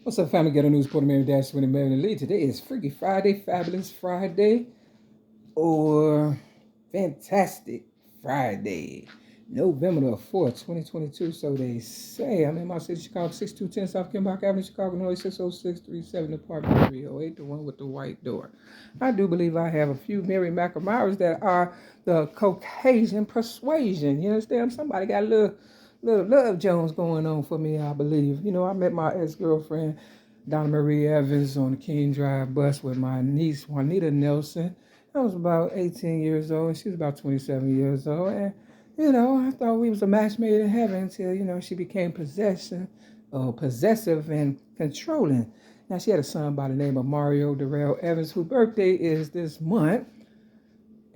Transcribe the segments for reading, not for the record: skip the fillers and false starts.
What's up, family? Ghetto News, Porter Mary Dash, Winnie Maryland Lee. Today is Freaky Friday, Fabulous Friday, or Fantastic Friday, November the 4th, 2022. So they say. I'm in my city, Chicago, 6210 South Kimball Avenue, Chicago, Illinois, 60637, apartment 308, the one with the white door. I do believe I have a few Mary Macamires that are the Caucasian persuasion. You understand? Somebody got a little Love Jones going on for me, I believe. You know, I met my ex-girlfriend, Donna Marie Evans, on the King Drive bus with my niece, Juanita Nelson. I was about 18 years old, and she was about 27 years old. And, you know, I thought we was a match made in heaven until, you know, she became possessive and controlling. Now, she had a son by the name of Mario Darrell Evans, whose birthday is this month.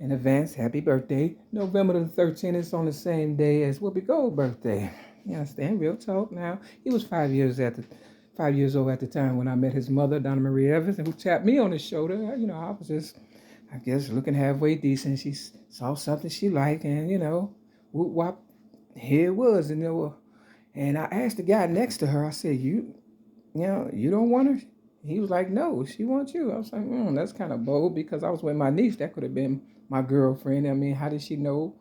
In advance, happy birthday. November the 13th is on the same day as Whoopi Gold's birthday. You understand? Real talk now. He was 5 years old at the time when I met his mother, Donna Marie Evans, who tapped me on the shoulder. You know, I was just, I guess, looking halfway decent. She saw something she liked, and, you know, whoop whop, here it was. And I asked the guy next to her, I said, you know, you don't want her? He was like, no, she wants you. I was like, that's kind of bold because I was with my niece. That could have been my girlfriend. I mean, how did she know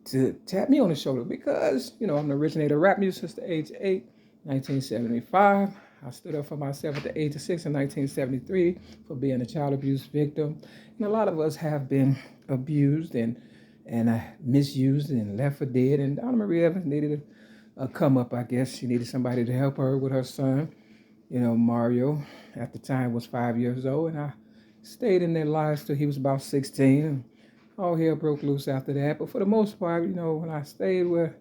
to tap me on the shoulder? Because, you know, I'm the originator of rap music since the age of 8, 1975. I stood up for myself at the age of 6 in 1973 for being a child abuse victim. And a lot of us have been abused and misused and left for dead. And Donna Marie Evans needed a come up, I guess. She needed somebody to help her with her son. You know, Mario at the time was 5 years old, and I stayed in their lives till he was about 16. And all hell broke loose after that. But for the most part, you know, when I stayed with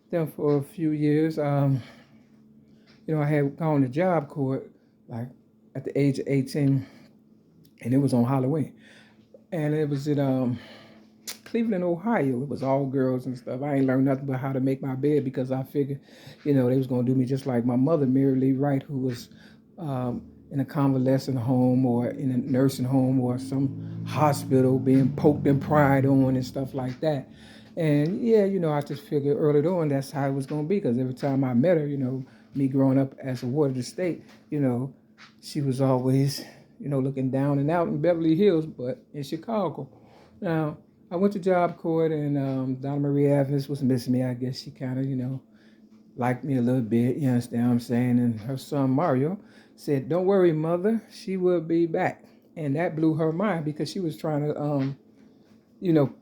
them for a few years, you know, I had gone to job court like at the age of 18, and it was on Halloween. And it was in Cleveland, Ohio. It was all girls and stuff. I ain't learned nothing but how to make my bed because I figured, you know, they was gonna do me just like my mother, Mary Lee Wright, who was in a convalescent home or in a nursing home or some hospital being poked and pried on and stuff like that. And yeah, you know, I just figured early on that's how it was gonna be because every time I met her, you know, me growing up as a ward of the state, you know, she was always, you know, looking down and out in Beverly Hills, but in Chicago. Now, I went to job court and Donna Marie Evans was missing me. I guess she kind of, you know, liked me a little bit. You understand what I'm saying? And her son Mario said, "Don't worry, mother. She will be back." And that blew her mind because she was trying to, you know,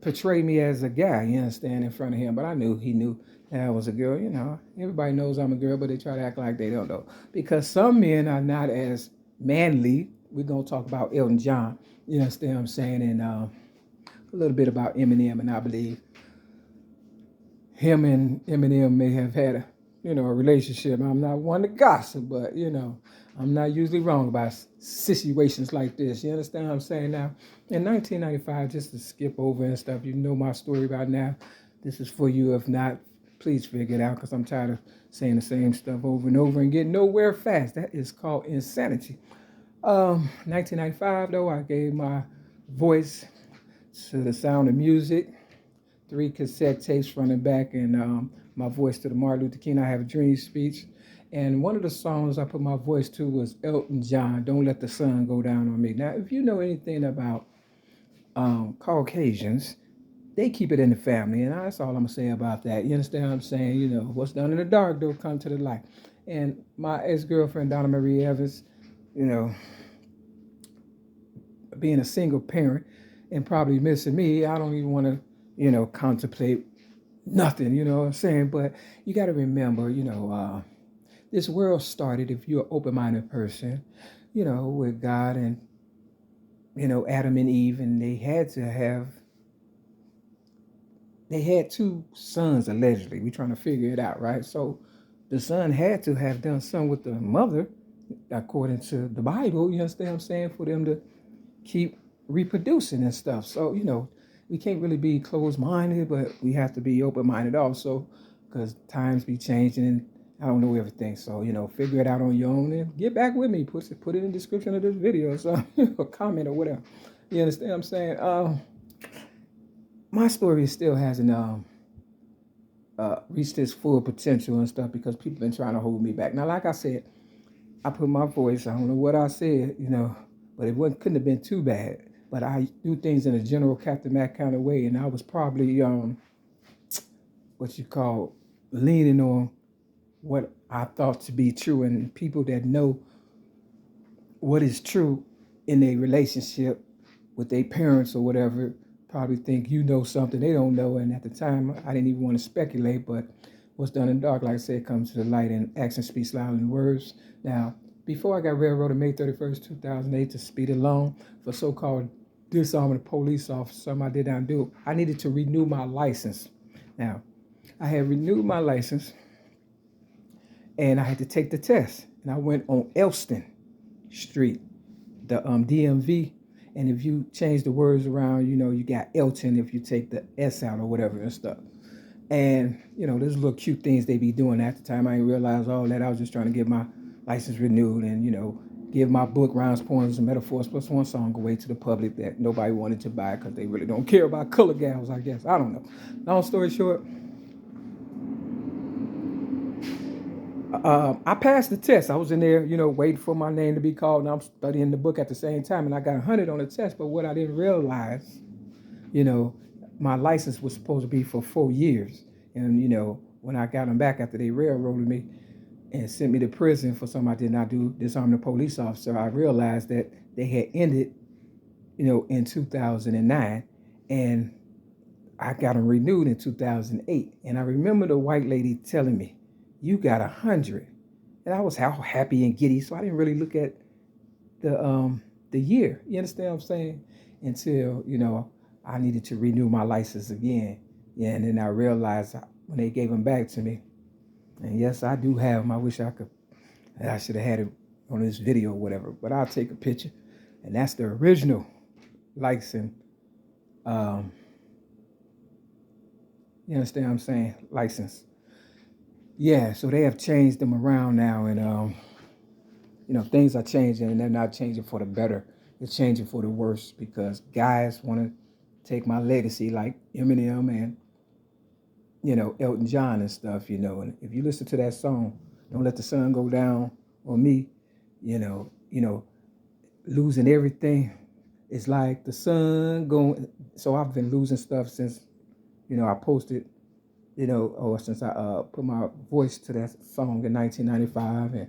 portray me as a guy. You understand, in front of him. But I knew he knew that I was a girl. You know, everybody knows I'm a girl, but they try to act like they don't know because some men are not as manly. We're gonna talk about Elton John. You understand what I'm saying? And a little bit about Eminem, and I believe him and Eminem may have had a, you know, a relationship. I'm not one to gossip, but you know, I'm not usually wrong about situations like this. You understand what I'm saying? Now, in 1995, just to skip over and stuff, you know my story by now. This is for you. If not, please figure it out because I'm tired of saying the same stuff over and over and getting nowhere fast. That is called insanity. 1995, though, I gave my voice to the sound of music, 3 cassette tapes front and back, and my voice to the Martin Luther King I Have a Dream speech. And one of the songs I put my voice to was Elton John, Don't Let the Sun Go Down on Me. Now, if you know anything about Caucasians, they keep it in the family, and that's all I'm going to say about that. You understand what I'm saying? You know, what's done in the dark, don't come to the light. And my ex-girlfriend, Donna Marie Evans, you know, being a single parent and probably missing me, I don't even want to, you know, contemplate nothing, you know what I'm saying? But you got to remember, you know, this world started, if you're an open-minded person, you know, with God and, you know, Adam and Eve, and they had 2 sons, allegedly. We're trying to figure it out, right? So the son had to have done something with the mother, according to the Bible, you understand what I'm saying, for them to keep reproducing and stuff. So, you know, we can't really be closed-minded, but we have to be open-minded also because times be changing and I don't know everything. So, you know, figure it out on your own and get back with me. Put it in the description of this video or something, or comment or whatever. You understand what I'm saying? My story still hasn't reach this full potential and stuff, because people been trying to hold me back. Now, like I said, I put my voice, I don't know what I said, but it couldn't have been too bad. But I do things in a general Captain Mac kind of way, and I was probably, what you call, leaning on what I thought to be true, and people that know what is true in a relationship with their parents or whatever probably think you know something they don't know. And at the time, I didn't even want to speculate, but what's done in the dark, like I said, comes to the light, and action speaks louder than words. Now, before I got railroaded May 31st, 2008 to speed alone for so-called disarming a police officer, something I did not do, I needed to renew my license. Now, I had renewed my license, and I had to take the test. And I went on Elston Street, the DMV. And if you change the words around, you got Elton if you take the S out or whatever and stuff. And, there's little cute things they be doing at the time. I didn't realize all that. I was just trying to get my license renewed and, give my book, Rhymes, Poems, and Metaphors plus one song away to the public that nobody wanted to buy because they really don't care about color gals, I guess. I don't know. Long story short, I passed the test. I was in there, waiting for my name to be called, and I'm studying the book at the same time, and I got 100 on the test. But what I didn't realize, my license was supposed to be for 4 years. And, when I got them back after they railroaded me and sent me to prison for something I did not do, disarming a police officer, I realized that they had ended, in 2009. And I got them renewed in 2008. And I remember the white lady telling me, "You got 100." And I was all happy and giddy, so I didn't really look at the year. You understand what I'm saying? Until, I needed to renew my license again. Yeah, and then I realized when they gave them back to me, and yes, I do have them. I wish I should have had it on this video or whatever, but I'll take a picture. And that's the original license. You understand what I'm saying? License. Yeah, so they have changed them around now, and things are changing, and they're not changing for the better. They're changing for the worse, because guys want to take my legacy, like Em&M and Elton John and stuff. And if you listen to that song, "Don't Let the Sun Go Down on Me," losing everything is like the sun going. So I've been losing stuff since I posted. Or since I put my voice to that song in 1995, and,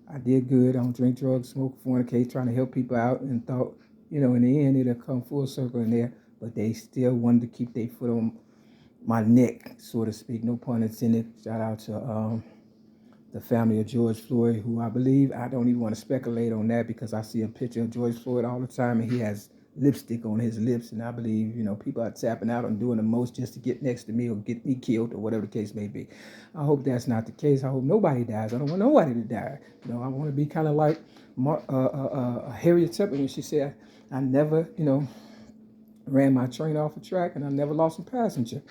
I did good. I don't drink, drugs, smoke, fornicate, trying to help people out, and thought, in the end, it'll come full circle in there, but they still wanted to keep their foot on my neck, so to speak, no pun intended. Shout out to the family of George Floyd, who I don't even want to speculate on that, because I see a picture of George Floyd all the time, and he has lipstick on his lips, and I believe, people are tapping out and doing the most just to get next to me or get me killed or whatever the case may be. I hope that's not the case. I hope nobody dies. I don't want nobody to die. I want to be kind of like Harriet Tubman when she said, "I never, ran my train off a track, and I never lost a passenger."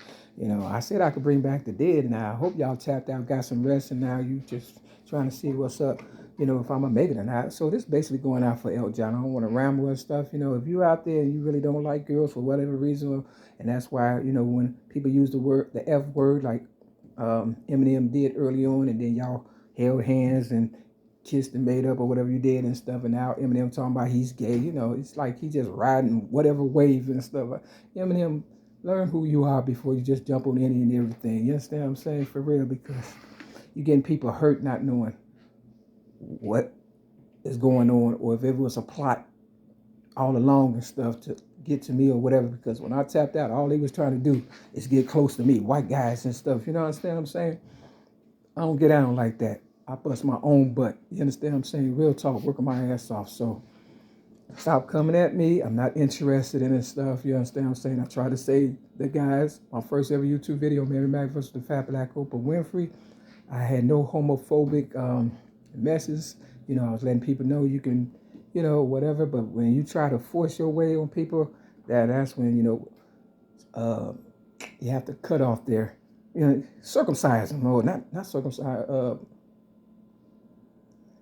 I said I could bring back the dead. Now I hope y'all tapped out, got some rest, and now you just trying to see what's up, if I'm gonna make it or not. So this is basically going out for Elton John. I don't want to ramble and stuff. If you out there and you really don't like girls for whatever reason, and that's why, when people use the F word, like Em&M did early on, and then y'all held hands and kissed and made up or whatever you did and stuff, and now Em&M talking about he's gay. It's like he just riding whatever wave and stuff. Em&M, learn who you are before you just jump on any and everything. You understand what I'm saying? For real, because you're getting people hurt not knowing what is going on, or if it was a plot all along and stuff to get to me or whatever. Because when I tapped out, all they was trying to do is get close to me, white guys and stuff. You understand what I'm saying? I don't get down like that. I bust my own butt. You understand what I'm saying? Real talk, working my ass off. So stop coming at me. I'm not interested in this stuff. You understand what I'm saying? I try to say the guys, my first ever YouTube video, Mary Mack versus the Fat Black Oprah Winfrey, I had no homophobic messages. I was letting people know you can, whatever. But when you try to force your way on people, that's when, you have to cut off their, circumcise them, or not circumcise,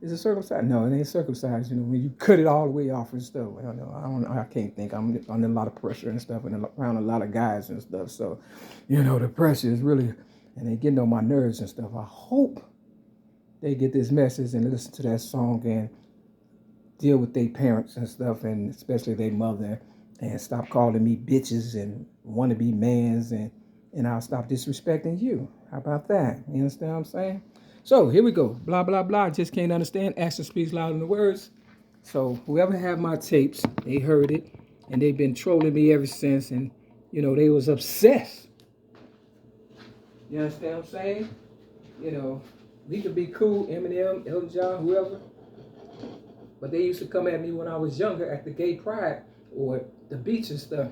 Is it circumcised? No, it ain't circumcised. You know, when you cut it all the way off and stuff. I don't know. I can't think. I'm under a lot of pressure and stuff, and around a lot of guys and stuff. So, you know, the pressure is really, and they getting on my nerves and stuff. I hope they get this message and listen to that song and deal with their parents and stuff, and especially their mother, and stop calling me bitches and wannabe mans, and I'll stop disrespecting you. How about that? You understand what I'm saying? So here we go. Blah, blah, blah. Just can't understand. Action speaks louder than the words. So whoever had my tapes, they heard it. And they've been trolling me ever since. And, you know, they was obsessed. You understand what I'm saying? You know, we could be cool, Eminem, Elton John, whoever. But they used to come at me when I was younger at the gay pride or the beach and stuff.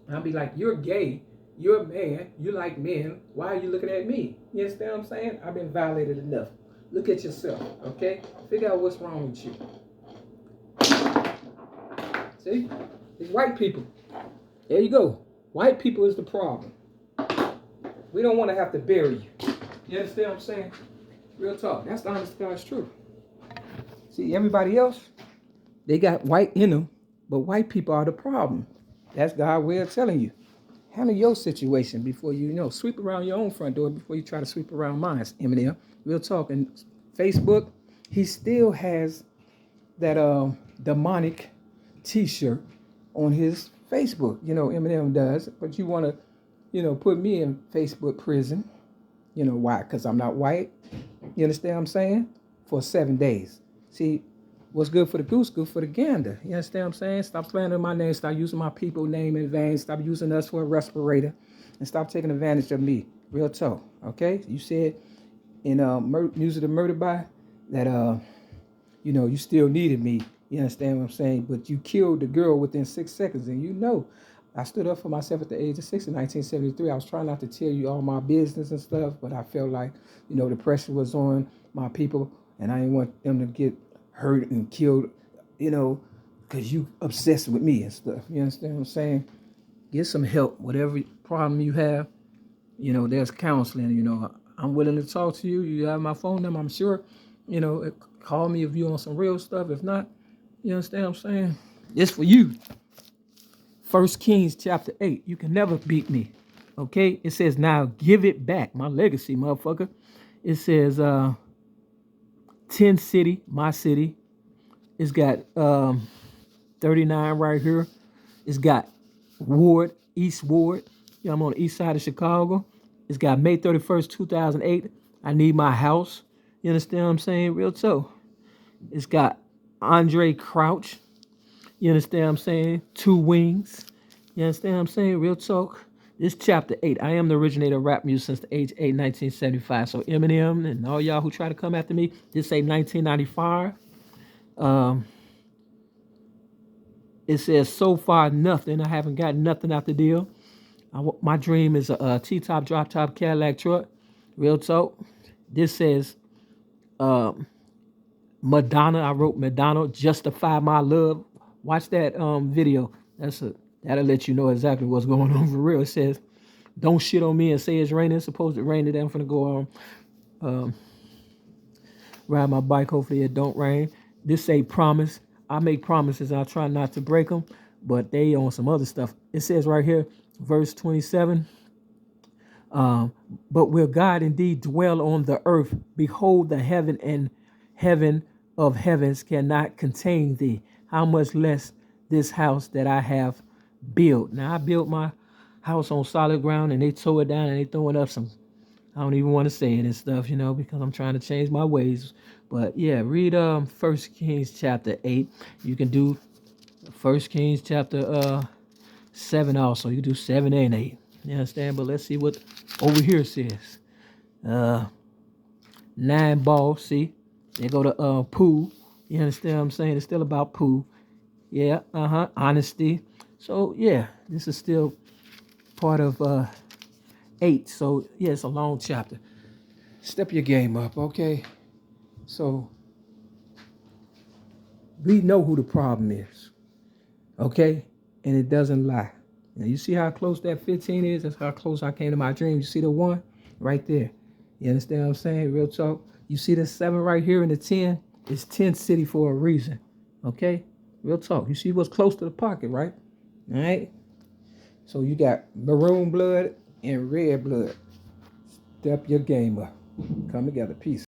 And I'd be like, you're gay. You're a man, you like men, why are you looking at me? You understand what I'm saying? I've been violated enough. Look at yourself, okay? Figure out what's wrong with you. See? It's white people. There you go. White people is the problem. We don't want to have to bury you. You understand what I'm saying? Real talk. That's the honest God's truth. See, everybody else, they got white in them, but white people are the problem. That's God's way of telling you. Handle your situation before you sweep around your own front door before you try to sweep around mine, Eminem. Real talk. And Facebook, he still has that demonic t-shirt on his Facebook. You know, Eminem does. But you want to, put me in Facebook prison. You know why? Because I'm not white. You understand what I'm saying? For 7 days. See, what's good for the goose, good for the gander. You understand what I'm saying? Stop slandering my name. Stop using my people name in vain. Stop using us for a respirator. And stop taking advantage of me. Real talk. Okay? You said in Music to Murder By that, you still needed me. You understand what I'm saying? But you killed the girl within 6 seconds. And I stood up for myself at the age of 6 in 1973. I was trying not to tell you all my business and stuff. But I felt like, the pressure was on my people. And I didn't want them to get hurt and killed, because you obsessed with me and stuff. You understand what I'm saying? Get some help. Whatever problem you have, there's counseling. I'm willing to talk to you. You have my phone number, I'm sure. Call me if you on some real stuff. If not, you understand what I'm saying? It's for you. 1 Kings chapter 8. You can never beat me. Okay? It says, now give it back. My legacy, motherfucker. It says, 10 city, my city. It's got 39 right here. It's got Ward, East Ward. I'm on the east side of Chicago. It's got May 31st, 2008. I need my house. You understand what I'm saying? Real talk. It's got Andre Crouch. You understand what I'm saying? 2 Wings. You understand what I'm saying? Real talk. This chapter 8. I am the originator of rap music since the age 8, 1975. So Eminem and all y'all who try to come after me, this say 1995. It says, so far nothing. I haven't got nothing out the deal. My dream is a T-top, drop-top Cadillac truck. Real talk. This says, Madonna. I wrote Madonna, Justify My Love. Watch that video. That'll let you know exactly what's going on for real. It says, don't shit on me and say it's raining. It's supposed to rain today. I'm finna go ride my bike. Hopefully it don't rain. This say promise. I make promises. I try not to break them, but they on some other stuff. It says right here, verse 27, but will God indeed dwell on the earth? Behold, the heaven and heaven of heavens cannot contain thee. How much less this house that I have built. Now, I built my house on solid ground, and they tore it down, and they throwing up some, I don't even want to say it and stuff, because I'm trying to change my ways. But yeah, read 1 Kings chapter 8. You can do 1 Kings chapter 7 also. You can do 7 and 8. You understand? But let's see what over here says. 9 balls, see? They go to Pooh. You understand what I'm saying? It's still about Pooh. Yeah, honesty. So yeah, this is still part of 8. So yeah, it's a long chapter. Step your game up, okay? So we know who the problem is, okay? And it doesn't lie. Now you see how close that 15 is? That's how close I came to my dream. You see the 1 right there? You understand what I'm saying? Real talk. You see the 7 right here and the 10? It's Tent City for a reason. Okay? Real talk. You see what's close to the pocket, right? All right? So you got maroon blood and red blood. Step your game up. Come together. Peace.